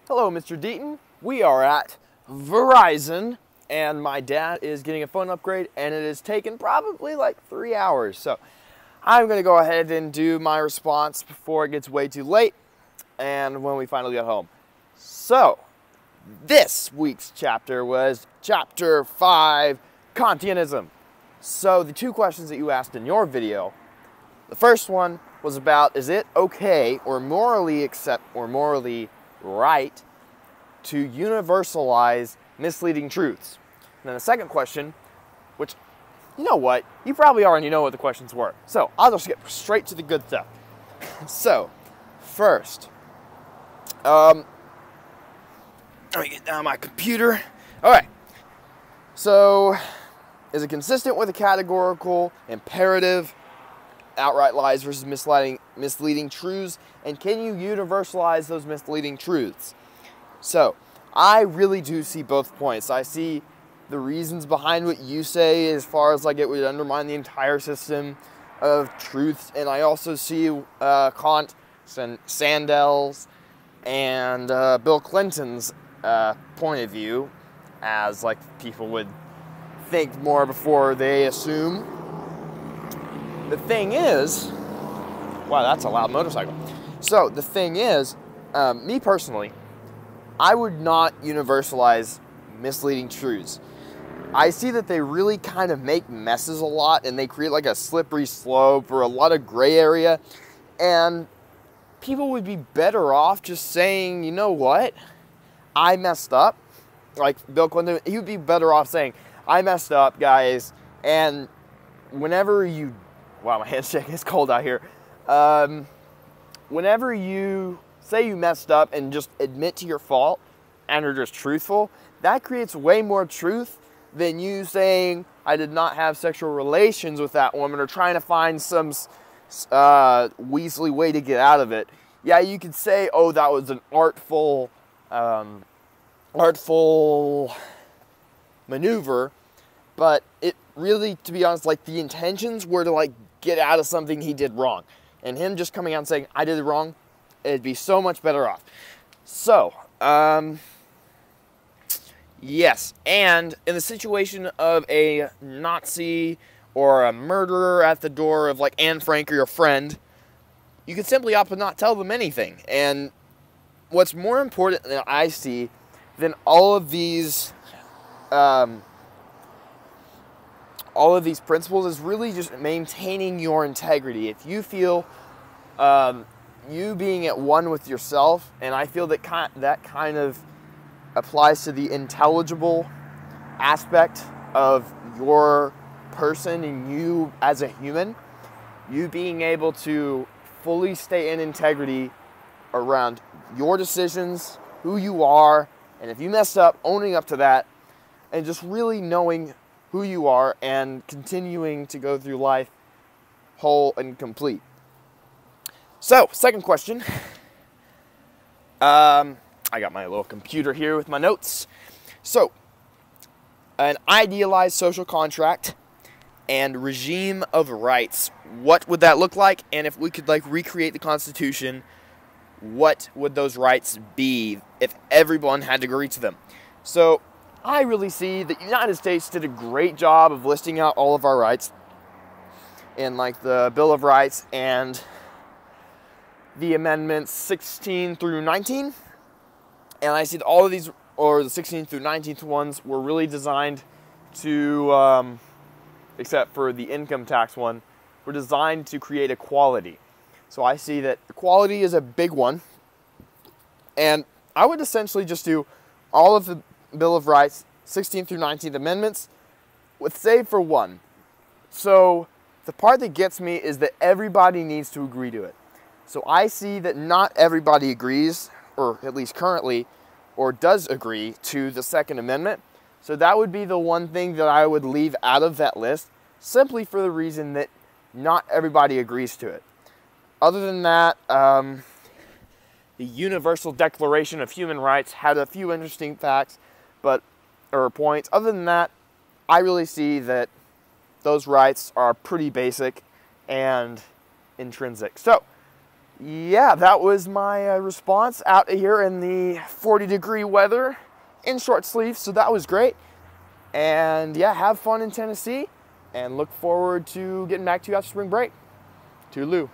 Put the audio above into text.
Hello, Mr. Deaton. We are at Verizon, and my dad is getting a phone upgrade, and it has taken probably like 3 hours. So I'm going to go ahead and do my response before it gets way too late and when we finally get home. So this week's chapter was Chapter 5, Kantianism. So the two questions that you asked in your video, the first one was about, is it okay or morally right to universalize misleading truths? And then the second question, which, you know what, you probably already know what the questions were. So I'll just get straight to the good stuff. So, first, let me get down my computer. All right. So, is it consistent with a categorical imperative, outright lies versus misleading truths, and can you universalize those misleading truths? So, I really do see both points. I see the reasons behind what you say as far as like it would undermine the entire system of truths, and I also see Kant, Sandel's, and Bill Clinton's point of view as like people would think more before they assume. The thing is, wow, that's a loud motorcycle. So the thing is, me personally, I would not universalize misleading truths. I see that they really kind of make messes a lot, and they create like a slippery slope or a lot of gray area, and people would be better off just saying, you know what, I messed up. Like Bill Clinton, he would be better off saying, I messed up, guys, and whenever you, wow, my hand's shaking, it's cold out here. Whenever you say you messed up and just admit to your fault and are just truthful, that creates way more truth than you saying, I did not have sexual relations with that woman, or trying to find some weaselly way to get out of it. Yeah, you could say, oh, that was an artful maneuver, but it really, to be honest, like the intentions were to like get out of something he did wrong. And him just coming out and saying, I did it wrong, it'd be so much better off. So, yes, and in the situation of a Nazi or a murderer at the door of like Anne Frank or your friend, you could simply opt to not tell them anything. And what's more important than I see than all of these principles is really just maintaining your integrity. If you feel you being at one with yourself, and I feel that that kind of applies to the intelligible aspect of your person and you as a human, you being able to fully stay in integrity around your decisions, who you are, and if you messed up, owning up to that, and just really knowing who you are and continuing to go through life whole and complete. So, second question. I got my little computer here with my notes. So, an idealized social contract and regime of rights. What would that look like? And if we could like recreate the Constitution, what would those rights be if everyone had to agree to them? So, I really see the United States did a great job of listing out all of our rights in like the Bill of Rights and the amendments 16 through 19. And I see that all of these, or the 16th through 19th ones, were really designed to, except for the income tax one, were designed to create equality. So I see that equality is a big one. And I would essentially just do all of the Bill of Rights, 16th through 19th amendments, with save for one. So the part that gets me is that everybody needs to agree to it. So I see that not everybody agrees, or at least currently, or does agree to the Second Amendment. So that would be the one thing that I would leave out of that list, simply for the reason that not everybody agrees to it. Other than that, the Universal Declaration of Human Rights had a few interesting facts, or points. Other than that, I really see that those rights are pretty basic and intrinsic. So, yeah, that was my response out here in the 40-degree weather in short sleeves. So that was great. And yeah, have fun in Tennessee and look forward to getting back to you after spring break. Toodaloo.